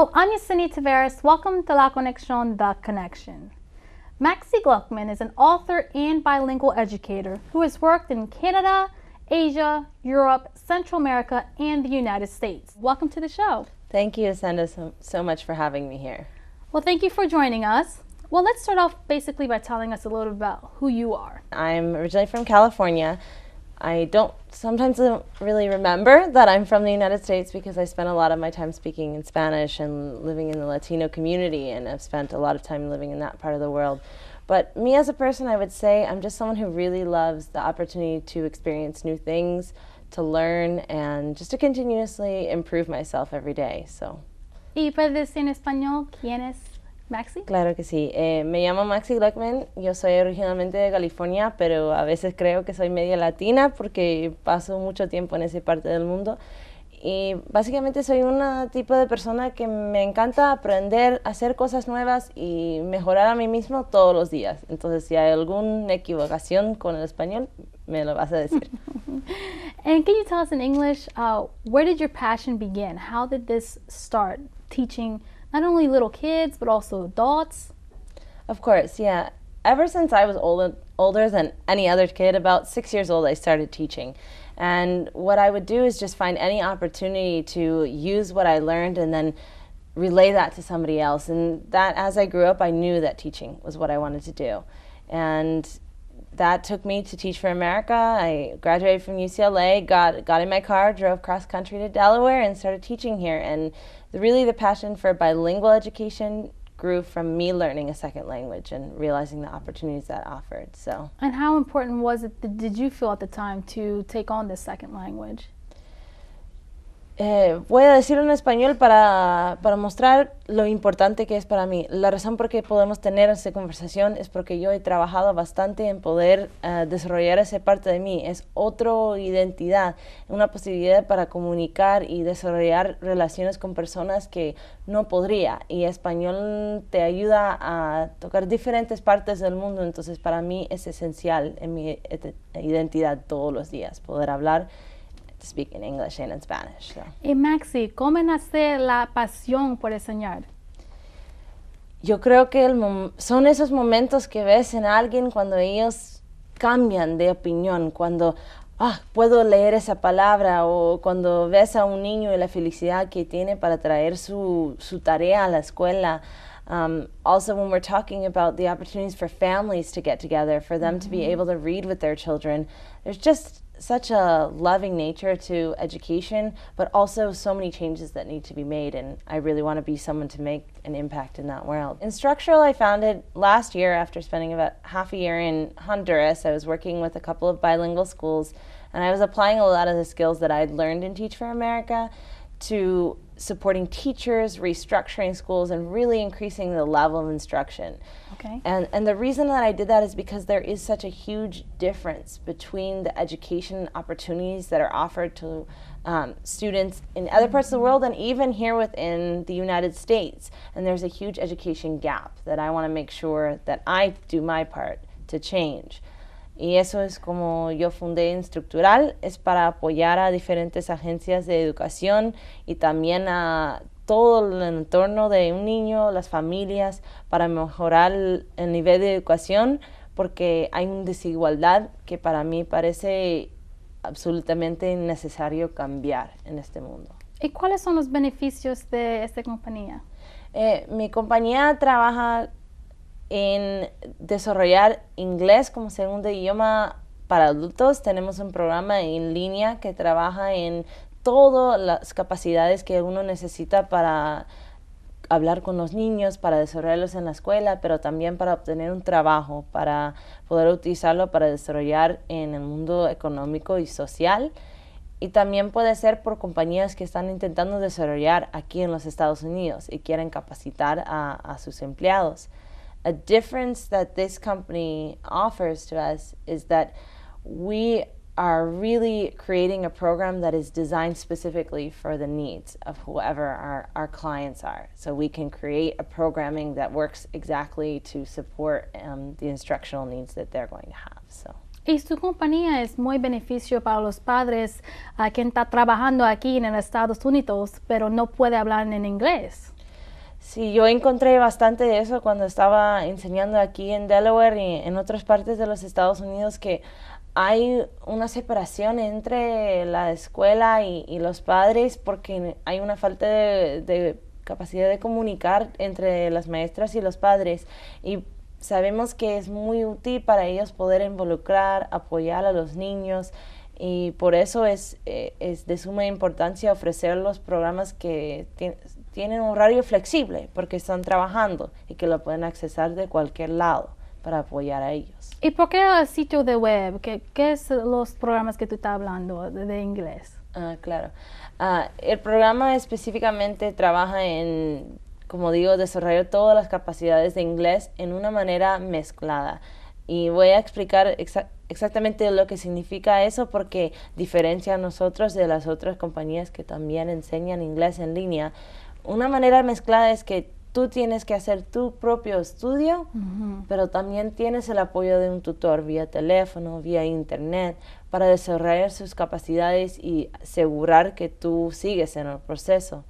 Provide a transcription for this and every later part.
Hello, I'm Yesenia Taveras. Welcome to La Conexión, the Connection. Maxie Gluckman is an author and bilingual educator who has worked in Canada, Asia, Europe, Central America, and the United States. Welcome to the show. Thank you, Yesenia, so much for having me here. Well, thank you for joining us. Well, let's start off basically by telling us a little bit about who you are. I'm originally from California. I sometimes don't really remember that I'm from the United States because I spent a lot of my time speaking in Spanish and living in the Latino community, and I've spent a lot of time living in that part of the world. But me as a person, I would say I'm just someone who really loves the opportunity to experience new things, to learn, and just to continuously improve myself every day. ¿Y puedes decir en español quién es Maxi? Claro que sí. Me llamo Maxi Gluckman. Yo soy originalmente de California, pero a veces creo que soy media latina porque paso mucho tiempo en esa parte del mundo. Y básicamente soy un tipo de persona que me encanta aprender, hacer cosas nuevas y mejorar a mí mismo todos los días. Entonces, si hay alguna equivocación con el español, me lo vas a decir. And can you tell us in English, where did your passion begin? How did this start, teaching not only little kids, but also adults? Of course, yeah. Ever since I was older than any other kid, about 6 years old, I started teaching. And what I would do is just find any opportunity to use what I learned and then relay that to somebody else. And that, as I grew up, I knew that teaching was what I wanted to do. And that took me to Teach for America. I graduated from UCLA, got in my car, drove cross country to Delaware, and started teaching here. And really the passion for bilingual education grew from me learning a second language and realizing the opportunities that offered. And how important was it, did you feel at the time, to take on this second language? Voy a decirlo en español para mostrar lo importante que es para mí. La razón por qué podemos tener esta conversación es porque yo he trabajado bastante en poder desarrollar esa parte de mí. Es otra identidad, una posibilidad para comunicar y desarrollar relaciones con personas que no podría. Y español te ayuda a tocar diferentes partes del mundo, entonces para mí es esencial en mi identidad todos los días, poder hablar, speak in English and in Spanish. Y Maxi, ¿cómo nace la pasión por enseñar? Yo creo que son esos momentos que ves en alguien cuando ellos cambian de opinión, cuando puedo leer esa palabra, o cuando ves a un niño y la felicidad que tiene para traer su tarea a la escuela. Also, when we're talking about the opportunities for families to get together, for them to be able to read with their children, there's just such a loving nature to education, but also so many changes that need to be made, and I really want to be someone to make an impact in that world. Instructual I founded last year after spending about half a year in Honduras. I was working with a couple of bilingual schools, and I was applying a lot of the skills that I'd learned in Teach for America to supporting teachers, restructuring schools, and really increasing the level of instruction. Okay. And the reason that I did that is because there is such a huge difference between the education opportunities that are offered to students in other parts of the world and even here within the United States. And there's a huge education gap that I want to make sure that I do my part to change. Y eso es como yo fundé Instructual, es para apoyar a diferentes agencias de educación y también a todo el entorno de un niño, las familias, para mejorar el nivel de educación, porque hay una desigualdad que para mí parece absolutamente necesario cambiar en este mundo. ¿Y cuáles son los beneficios de esta compañía? Mi compañía trabaja en desarrollar inglés como segundo idioma para adultos. Tenemos un programa en línea que trabaja en todas las capacidades que uno necesita para hablar con los niños, para desarrollarlos en la escuela, pero también para obtener un trabajo, para poder utilizarlo para desarrollar en el mundo económico y social. Y también puede ser por compañías que están intentando desarrollar aquí en los Estados Unidos y quieren capacitar a sus empleados. A difference that this company offers to us is that we are really creating a program that is designed specifically for the needs of whoever our clients are. So we can create a programming that works exactly to support the instructional needs that they're going to have. Y su compañía es muy beneficio para los padres quien está trabajando aquí en los Estados Unidos, pero no puede hablar en inglés. Sí, yo encontré bastante de eso cuando estaba enseñando aquí en Delaware y en otras partes de los Estados Unidos, que hay una separación entre la escuela y los padres porque hay una falta de capacidad de comunicar entre las maestras y los padres. Y sabemos que es muy útil para ellos poder involucrar, apoyar a los niños. Y por eso es de suma importancia ofrecer los programas que tienen un horario flexible, porque están trabajando y que lo pueden accesar de cualquier lado para apoyar a ellos. ¿Y por qué el sitio de web? ¿Qué son los programas que tú estás hablando de inglés? Claro. El programa específicamente trabaja en, como digo, desarrollar todas las capacidades de inglés en una manera mezclada. Y voy a explicar exactamente lo que significa eso, porque diferencia a nosotros de las otras compañías que también enseñan inglés en línea. Una manera mezclada es que tú tienes que hacer tu propio estudio, pero también tienes el apoyo de un tutor vía teléfono, vía internet, para desarrollar sus capacidades y asegurar que tú sigues en el proceso.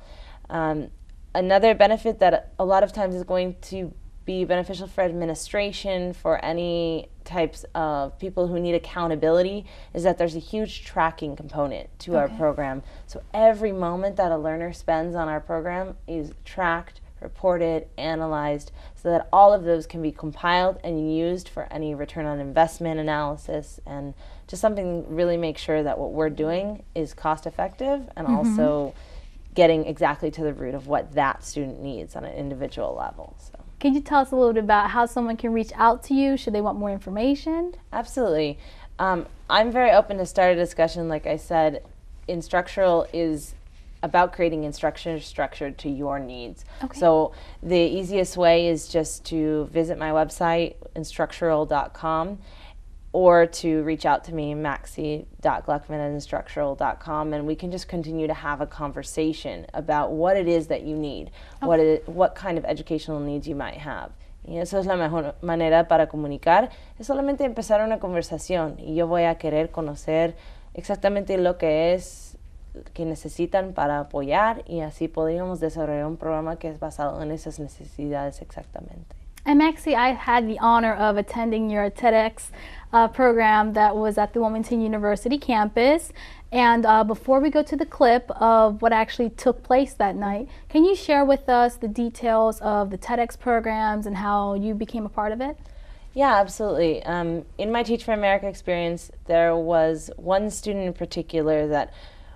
Another benefit that a lot of times is going to be beneficial for administration, for any types of people who need accountability, is that there's a huge tracking component to our program. So every moment that a learner spends on our program is tracked, reported, analyzed, so that all of those can be compiled and used for any return on investment analysis, and just something really make sure that what we're doing is cost effective and also getting exactly to the root of what that student needs on an individual level. So. Can you tell us a little bit about how someone can reach out to you should they want more information? Absolutely. I'm very open to start a discussion. Like I said, Instructual is about creating instruction structured to your needs. So the easiest way is just to visit my website, instructural.com, or to reach out to me, maxi.gluckman@instructural.com, and we can just continue to have a conversation about what it is that you need, what kind of educational needs you might have. Y eso es la mejor manera para comunicar, es solamente empezar una conversación, y yo voy a querer conocer exactamente lo que es que necesitan para apoyar, y así podríamos desarrollar un programa que es basado en esas necesidades exactamente. And Maxie, I had the honor of attending your TEDx program that was at the Wilmington University campus. And before we go to the clip of what actually took place that night, can you share with us the details of the TEDx programs and how you became a part of it? Yeah, absolutely. In my Teach for America experience, there was one student in particular that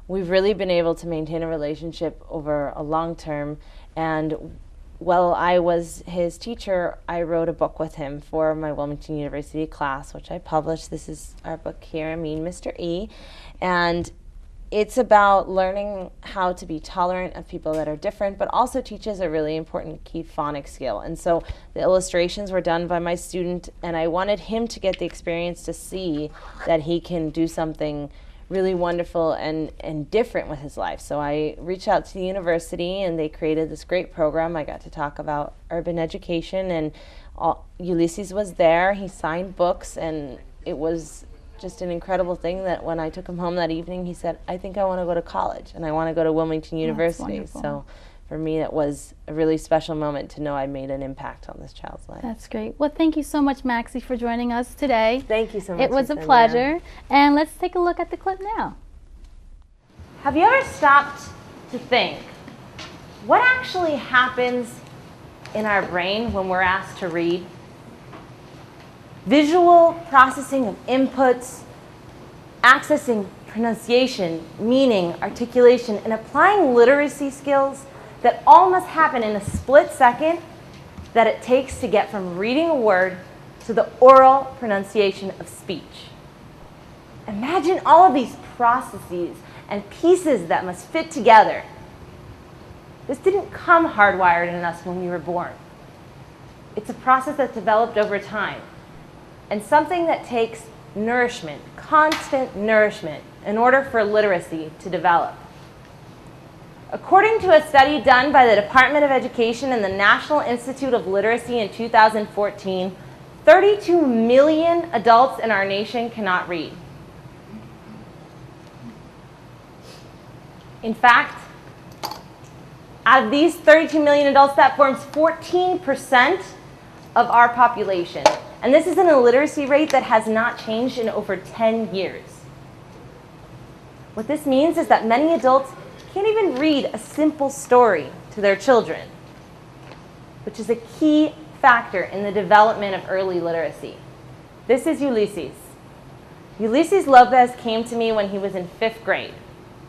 we've really been able to maintain a relationship over a long term. And while I was his teacher, I wrote a book with him for my Wilmington University class, which I published. This is our book here, Mean Mr. E. And it's about learning how to be tolerant of people that are different, but also teaches a really important key phonics skill. And so the illustrations were done by my student, and I wanted him to get the experience to see that he can do something really wonderful and different with his life. So I reached out to the university, and they created this great program. I got to talk about urban education, and Ulysses was there. He signed books, and it was just an incredible thing that when I took him home that evening, he said, I think I want to go to college, and I want to go to Wilmington University. So for me, it was a really special moment to know I made an impact on this child's life. That's great. Well, thank you so much, Maxie, for joining us today. Thank you so much. It was a pleasure. And let's take a look at the clip now. Have you ever stopped to think, what actually happens in our brain when we're asked to read? Visual processing of inputs, accessing pronunciation, meaning, articulation, and applying literacy skills that all must happen in a split second that it takes to get from reading a word to the oral pronunciation of speech. Imagine all of these processes and pieces that must fit together. This didn't come hardwired in us when we were born. It's a process that's developed over time, and something that takes nourishment, constant nourishment, in order for literacy to develop. According to a study done by the Department of Education and the National Institute of Literacy in 2014, 32 million adults in our nation cannot read. In fact, Out of these 32 million adults, that forms 14% of our population. And this is an illiteracy rate that has not changed in over 10 years. What this means is that many adults can't even read a simple story to their children, which is a key factor in the development of early literacy. This is Ulysses. Ulysses Lopez came to me when he was in 5th grade,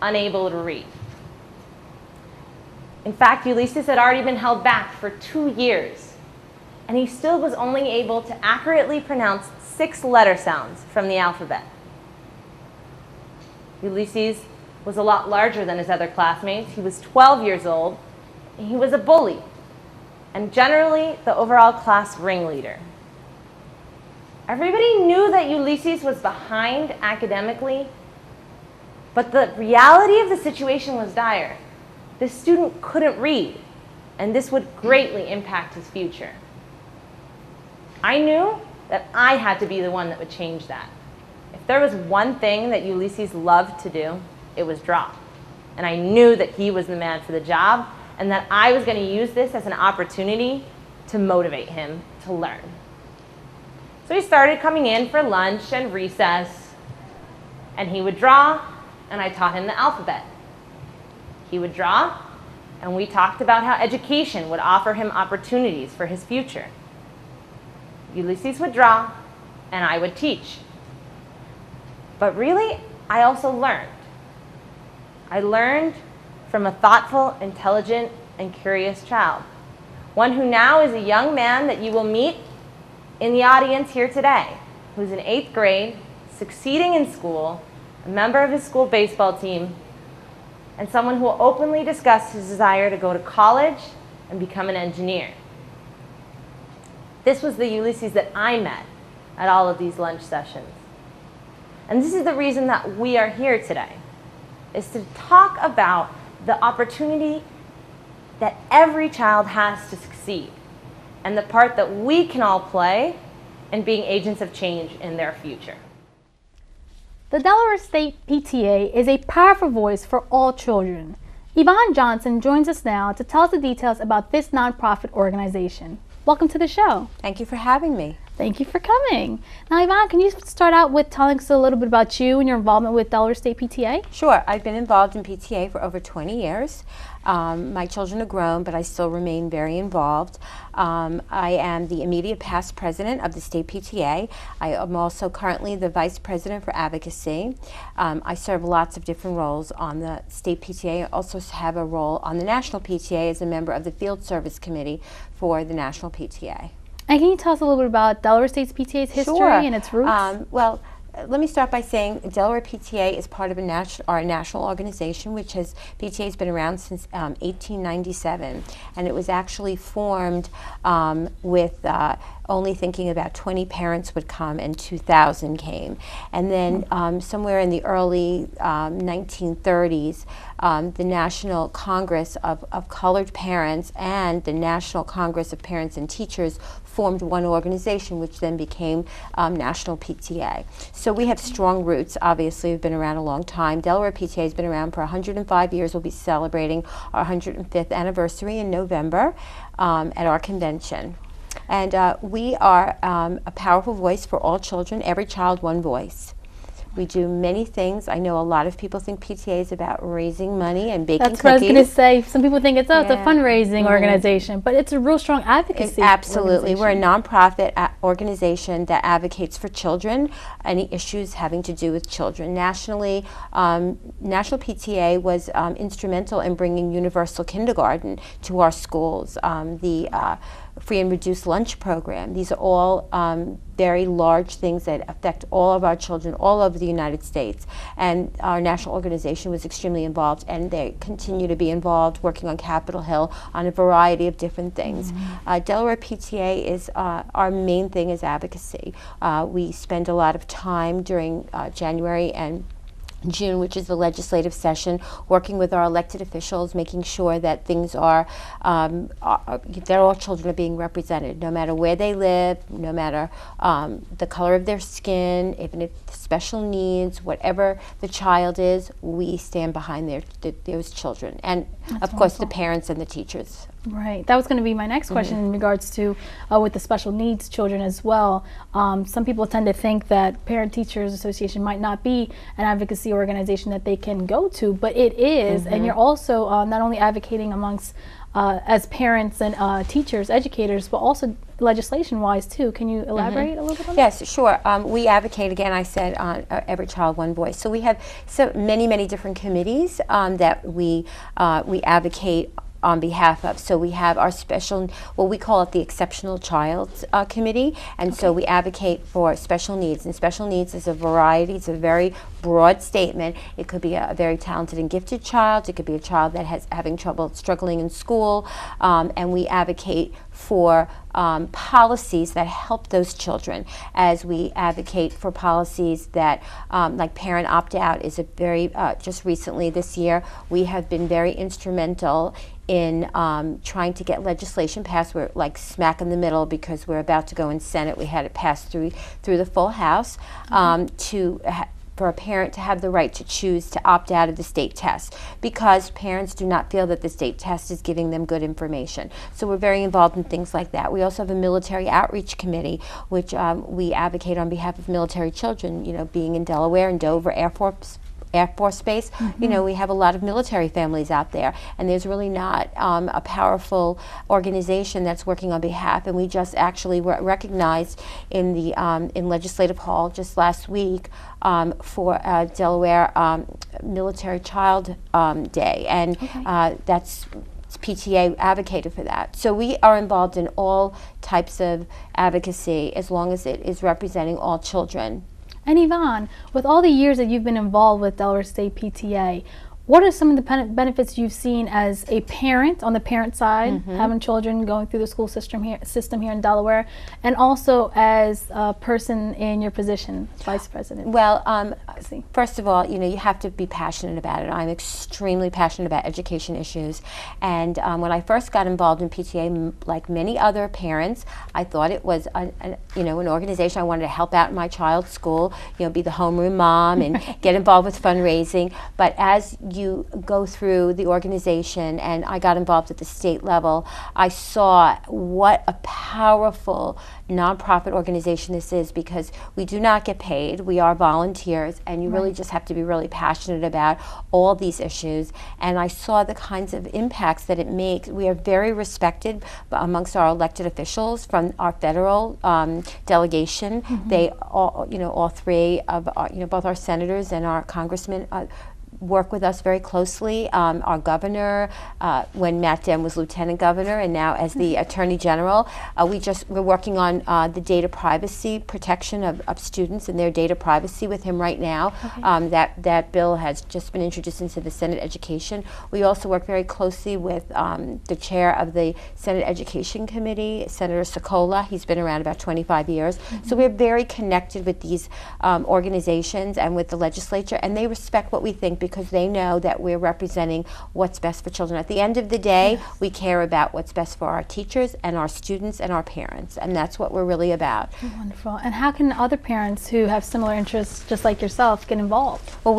unable to read. In fact, Ulysses had already been held back for 2 years, and he still was only able to accurately pronounce 6 letter sounds from the alphabet. Ulysses was a lot larger than his other classmates. He was 12 years old, and he was a bully, and generally the overall class ringleader. Everybody knew that Ulysses was behind academically, but the reality of the situation was dire. This student couldn't read, and this would greatly impact his future. I knew that I had to be the one that would change that. If there was one thing that Ulysses loved to do, it was draw. And I knew that he was the man for the job, and that I was going to use this as an opportunity to motivate him to learn. So he started coming in for lunch and recess, and he would draw, and I taught him the alphabet. He would draw, and we talked about how education would offer him opportunities for his future. Ulysses would draw, and I would teach. But really, I also learned. I learned from a thoughtful, intelligent, and curious child. One who now is a young man that you will meet in the audience here today, who's in 8th grade, succeeding in school, a member of his school baseball team, and someone who will openly discuss his desire to go to college and become an engineer. This was the Ulysses that I met at all of these lunch sessions. And this is the reason that we are here today, is to talk about the opportunity that every child has to succeed, and the part that we can all play in being agents of change in their future. The Delaware State PTA is a powerful voice for all children. Yvonne Johnson joins us now to tell us the details about this nonprofit organization. Welcome to the show. Thank you for having me. Thank you for coming. Now, Yvonne, can you start out with telling us a little bit about you and your involvement with Delaware State PTA? Sure. I've been involved in PTA for over 20 years. My children are grown, but I still remain very involved. I am the immediate past president of the state PTA. I am also currently the vice president for advocacy. I serve lots of different roles on the state PTA. I also have a role on the national PTA as a member of the field service committee for the national PTA. And can you tell us a little bit about Delaware State's PTA's history Sure. and its roots? Well, let me start by saying Delaware PTA is part of our national organization, which PTA has been around since 1897, and it was actually formed with only thinking about 20 parents would come, and 2,000 came. And then somewhere in the early 1930s, the National Congress of Colored Parents and the National Congress of Parents and Teachers formed one organization, which then became National PTA. So we have strong roots. Obviously, we've been around a long time. Delaware PTA has been around for 105 years. We'll be celebrating our 105th anniversary in November at our convention. And we are a powerful voice for all children, every child, one voice. We do many things. I know a lot of people think PTA is about raising money and baking cookies. That's what I was going to say. Some people think it's a fundraising organization, but it's a real strong advocacy. Absolutely. We're a nonprofit organization that advocates for children, any issues having to do with children. Nationally, National PTA was instrumental in bringing universal kindergarten to our schools. The free and reduced lunch program. These are all very large things that affect all of our children all over the United States. And our national organization was extremely involved, and they continue to be involved working on Capitol Hill on a variety of different things. Delaware PTA is, our main thing is advocacy. We spend a lot of time during January and June, which is the legislative session, working with our elected officials, making sure that things that all children are being represented, no matter where they live, no matter the color of their skin, even if special needs, whatever the child is, we stand behind those children, and of course the parents and the teachers. Right. That was going to be my next question in regards to with the special needs children as well. Some people tend to think that Parent Teachers Association might not be an advocacy organization that they can go to, but it is, and you're also not only advocating amongst as parents and teachers, educators, but also legislation-wise too. Can you elaborate a little bit on that? Yes, sure. We advocate, again, I said, Every Child, One Voice. So we have many different committees that we advocate on behalf of. So we have our special, well, we call it the Exceptional Child Committee, and so we advocate for special needs. And special needs is a variety, it's a very broad statement. It could be a very talented and gifted child, it could be a child that has having trouble struggling in school, and we advocate for policies that help those children, as we advocate for policies that, like parent opt-out is a very, just recently this year, we have been very instrumental in trying to get legislation passed. We're like smack in the middle because we're about to go in Senate. We had it passed through the full House for a parent to have the right to choose to opt out of the state test, because parents do not feel that the state test is giving them good information. So we're very involved in things like that. We also have a military outreach committee, which we advocate on behalf of military children. You know, being in Delaware and Dover Air Force Base, you know, we have a lot of military families out there, and there's really not a powerful organization that's working on behalf. And we just actually were recognized in the in Legislative Hall just last week for Delaware Military Child Day, and that's PTA advocated for that. So we are involved in all types of advocacy as long as it is representing all children. And Yvonne, with all the years that you've been involved with Delaware State PTA, what are some of the benefits you've seen as a parent, on the parent side, having children going through the school system here in Delaware, and also as a person in your position, Vice President? Well, first of all, you know, you have to be passionate about it. I'm extremely passionate about education issues, and when I first got involved in PTA, like many other parents, I thought it was an organization I wanted to help out in my child's school, you know, be the homeroom mom and get involved with fundraising. But as you go through the organization, and I got involved at the state level, I saw what a powerful nonprofit organization this is, because we do not get paid, we are volunteers, and you really just have to be really passionate about all these issues. And I saw the kinds of impacts that it makes. We are very respected amongst our elected officials from our federal delegation. They all, all three of our, both our senators and our congressmen work with us very closely. Our governor, when Matt Dem was lieutenant governor, and now as the attorney general, we're working on the data privacy protection of students and their data privacy with him right now. That bill has just been introduced into the Senate Education. We also work very closely with the chair of the Senate Education Committee, Senator Sokola. He's been around about 25 years. So we're very connected with these organizations and with the legislature, and they respect what we think, because they know that we're representing what's best for children. At the end of the day, we care about what's best for our teachers and our students and our parents, and that's what we're really about. Wonderful. And how can other parents who have similar interests, just like yourself, get involved? Well,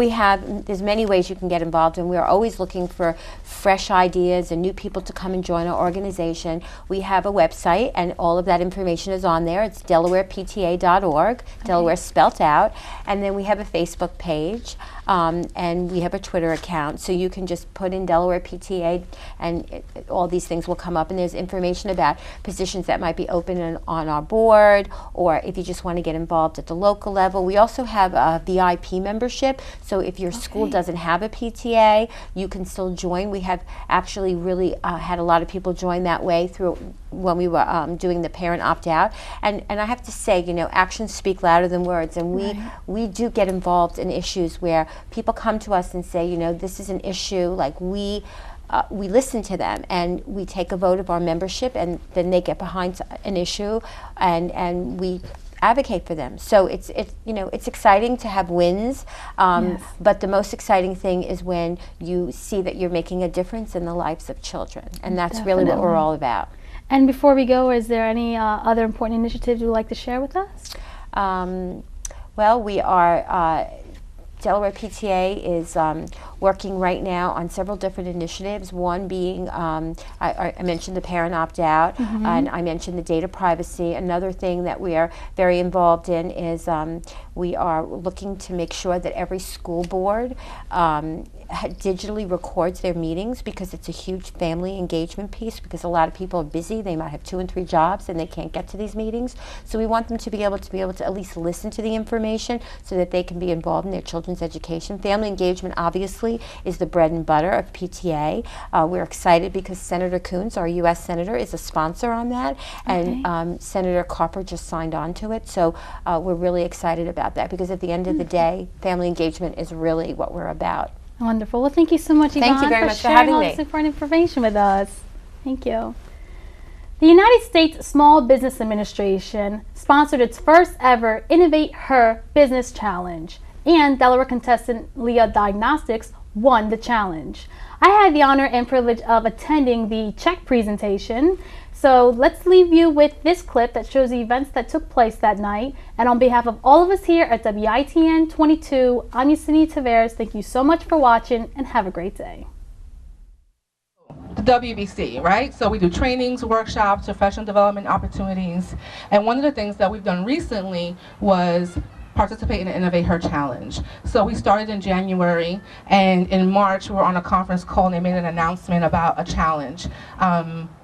there's many ways you can get involved, and we're always looking for fresh ideas and new people to come and join our organization. We have a website, and all of that information is on there. It's DelawarePTA.org, Delaware spelt out, and then we have a Facebook page. And we have a Twitter account, so you can just put in Delaware PTA, and all these things will come up. And there's information about positions that might be open on our board, or if you just want to get involved at the local level. We also have a VIP membership, so if your school doesn't have a PTA, you can still join. We have actually really had a lot of people join that way through when we were doing the parent opt-out. And I have to say, actions speak louder than words, and we do get involved in issues where people come to us and say, this is an issue, like we listen to them, and we take a vote of our membership, and then they get behind an issue, and we advocate for them. So it's you know, it's exciting to have wins, but the most exciting thing is when you see that you're making a difference in the lives of children, and that's really what we're all about. And before we go, is there any other important initiatives you'd like to share with us? Well, we are, Delaware PTA is working right now on several different initiatives, one being, I mentioned the parent opt-out, and I mentioned the data privacy. Another thing that we are very involved in is we are looking to make sure that every school board digitally records their meetings, because it's a huge family engagement piece, because a lot of people are busy. They might have 2 and 3 jobs and they can't get to these meetings. So we want them to be able to at least listen to the information so that they can be involved in their children's education. Family engagement obviously is the bread and butter of PTA. We're excited because Senator Coons, our U.S. Senator, is a sponsor on that, and Senator Carper just signed on to it. So we're really excited about that, because at the end of the day, family engagement is really what we're about. Wonderful. Well, thank you so much, Yvonne, Thank you very much for sharing having all me. this important information with us. Thank you. The United States Small Business Administration sponsored its first ever InnovateHer Business Challenge, and Delaware contestant Leah Diagnostics won the challenge. I had the honor and privilege of attending the check presentation. So let's leave you with this clip that shows the events that took place that night. And on behalf of all of us here at WITN 22, I'm Yesenia Taveras. Thank you so much for watching, and have a great day. The WBC, right? So we do trainings, workshops, professional development opportunities. And one of the things that we've done recently was participate in the InnovateHer challenge. So we started in January, and in March we were on a conference call and they made an announcement about a challenge,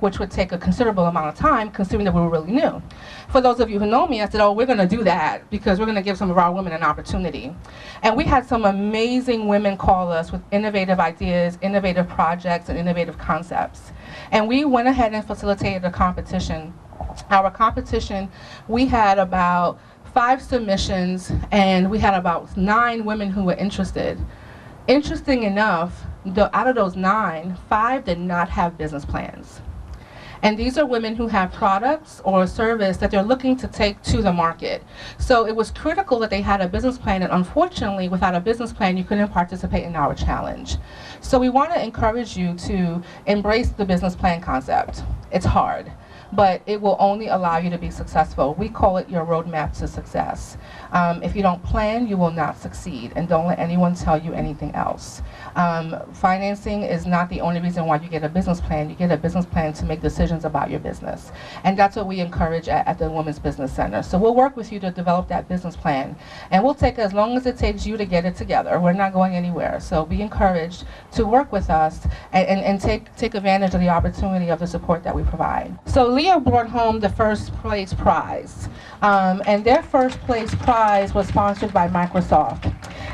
which would take a considerable amount of time considering that we were really new. For those of you who know me, I said, oh, we're going to do that because we're going to give some of our women an opportunity. And we had some amazing women call us with innovative ideas, innovative projects, and innovative concepts. And we went ahead and facilitated a competition. Our competition, we had about 5 submissions, and we had about 9 women who were interested. Interesting enough, out of those 9, 5 did not have business plans. And these are women who have products or a service that they're looking to take to the market. So it was critical that they had a business plan, and unfortunately, without a business plan, you couldn't participate in our challenge. So we want to encourage you to embrace the business plan concept. It's hard, but it will only allow you to be successful. We call it your roadmap to success. If you don't plan, you will not succeed, and don't let anyone tell you anything else. Financing is not the only reason why you get a business plan. You get a business plan to make decisions about your business, and that's what we encourage at the Women's Business Center. So we'll work with you to develop that business plan, and we'll take as long as it takes you to get it together. We're not going anywhere, so be encouraged to work with us and take advantage of the opportunity of the support that we provide. So Leah brought home the first place prize, and their first place prize was sponsored by Microsoft,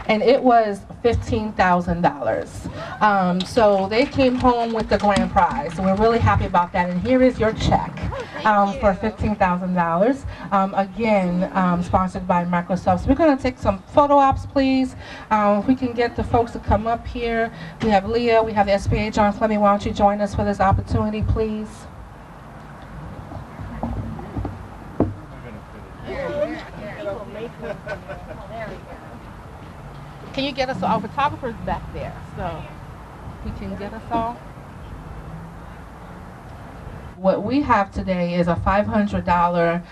and it was $15,000. So they came home with the grand prize, so we're really happy about that, and here is your check for $15,000, again sponsored by Microsoft. So we're going to take some photo ops, please. If we can get the folks to come up here. We have Leah, we have the SBA, John Fleming. Why don't you join us for this opportunity, please? Can you get us, our photographer's back there, so we can get us all? What we have today is a $500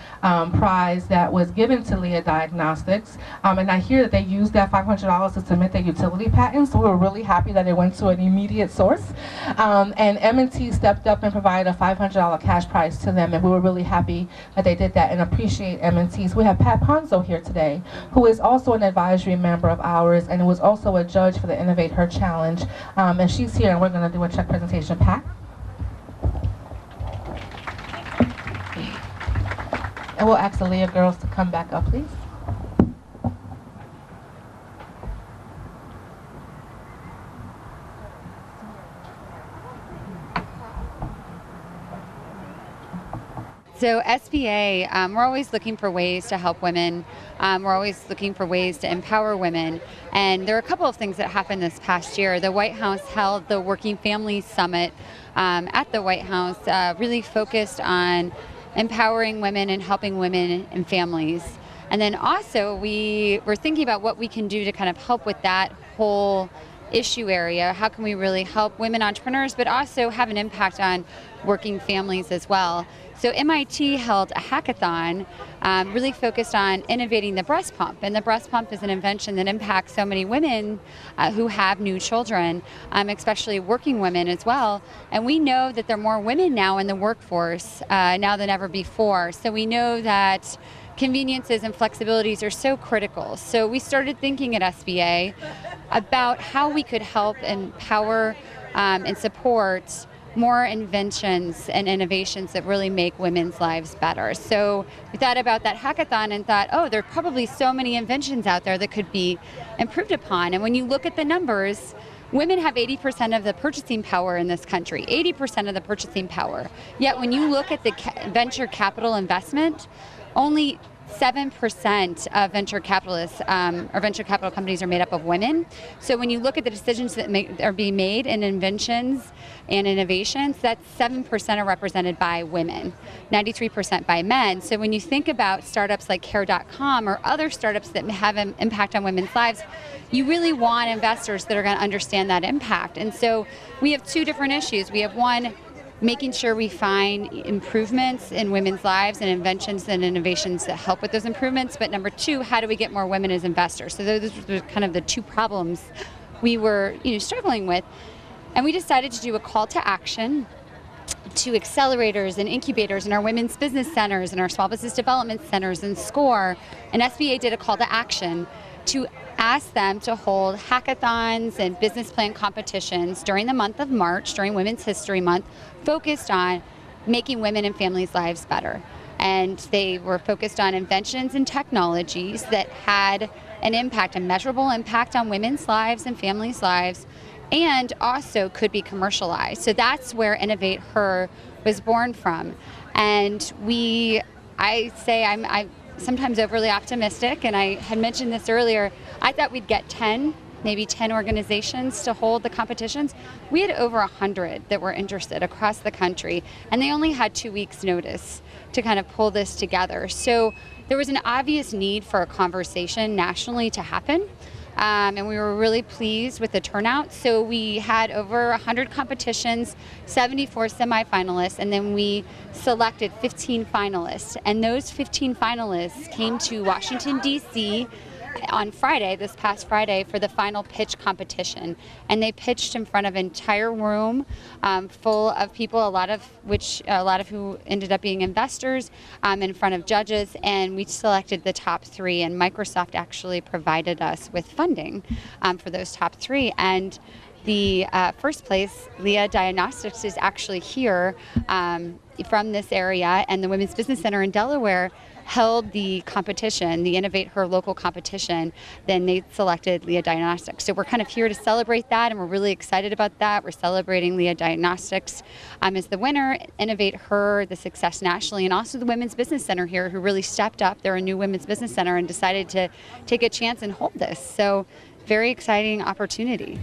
prize that was given to Leah Diagnostics, and I hear that they used that $500 to submit their utility patent, so we were really happy that it went to an immediate source. And M&T stepped up and provided a $500 cash prize to them, and we were really happy that they did that and appreciate M&T. So we have Pat Ponzo here today, who is also an advisory member of ours and was also a judge for the InnovateHer Challenge, and she's here, and we're going to do a check presentation. Pat? And we'll ask the Leah girls to come back up, please. So SBA, we're always looking for ways to help women. We're always looking for ways to empower women. And there are a couple of things that happened this past year. The White House held the Working Families Summit at the White House, really focused on empowering women and helping women and families. And then also we were thinking about what we can do to kind of help with that whole issue area. How can we really help women entrepreneurs, but also have an impact on working families as well? So MIT held a hackathon really focused on innovating the breast pump. And the breast pump is an invention that impacts so many women who have new children, especially working women as well. And we know that there are more women now in the workforce now than ever before. So we know that conveniences and flexibilities are so critical. So we started thinking at SBA about how we could help empower and support more inventions and innovations that really make women's lives better. So we thought about that hackathon and thought, oh, there are probably so many inventions out there that could be improved upon. And when you look at the numbers, women have 80% of the purchasing power in this country, 80% of the purchasing power. Yet when you look at the venture capital investment, only 7% of venture capitalists or venture capital companies are made up of women. So when you look at the decisions that are being made in inventions and innovations, that's 7% are represented by women, 93% by men. So when you think about startups like Care.com or other startups that have an impact on women's lives, you really want investors that are going to understand that impact. And so we have two different issues. We have one, making sure we find improvements in women's lives and inventions and innovations that help with those improvements. But number two, how do we get more women as investors? So those were kind of the two problems we were struggling with. And we decided to do a call to action to accelerators and incubators in our women's business centers and our small business development centers and SCORE. And SBA did a call to action to ask them to hold hackathons and business plan competitions during the month of March, during Women's History Month, focused on making women and families' lives better. And they were focused on inventions and technologies that had an impact, a measurable impact on women's lives and families' lives, and also could be commercialized. So that's where InnovateHer was born from. And I'm sometimes overly optimistic, and I had mentioned this earlier. I thought we'd get 10, maybe 10 organizations to hold the competitions. We had over 100 that were interested across the country, and they only had 2 weeks notice to kind of pull this together. So there was an obvious need for a conversation nationally to happen. And we were really pleased with the turnout. So we had over 100 competitions, 74 semifinalists, and then we selected 15 finalists. And those 15 finalists came to Washington, D.C. on Friday, this past Friday, for the final pitch competition. And they pitched in front of an entire room full of people, a lot of who ended up being investors, in front of judges, and we selected the top 3. And Microsoft actually provided us with funding for those top 3. And the first place, Leah Diagnostics, is actually here from this area, and the Women's Business Center in Delaware held the competition, the InnovateHer local competition. Then they selected Leah Diagnostics. So we're kind of here to celebrate that, and we're really excited about that. We're celebrating Leah Diagnostics as the winner, InnovateHer, the success nationally, and also the Women's Business Center here, who really stepped up. They're a new Women's Business Center and decided to take a chance and hold this. So very exciting opportunity.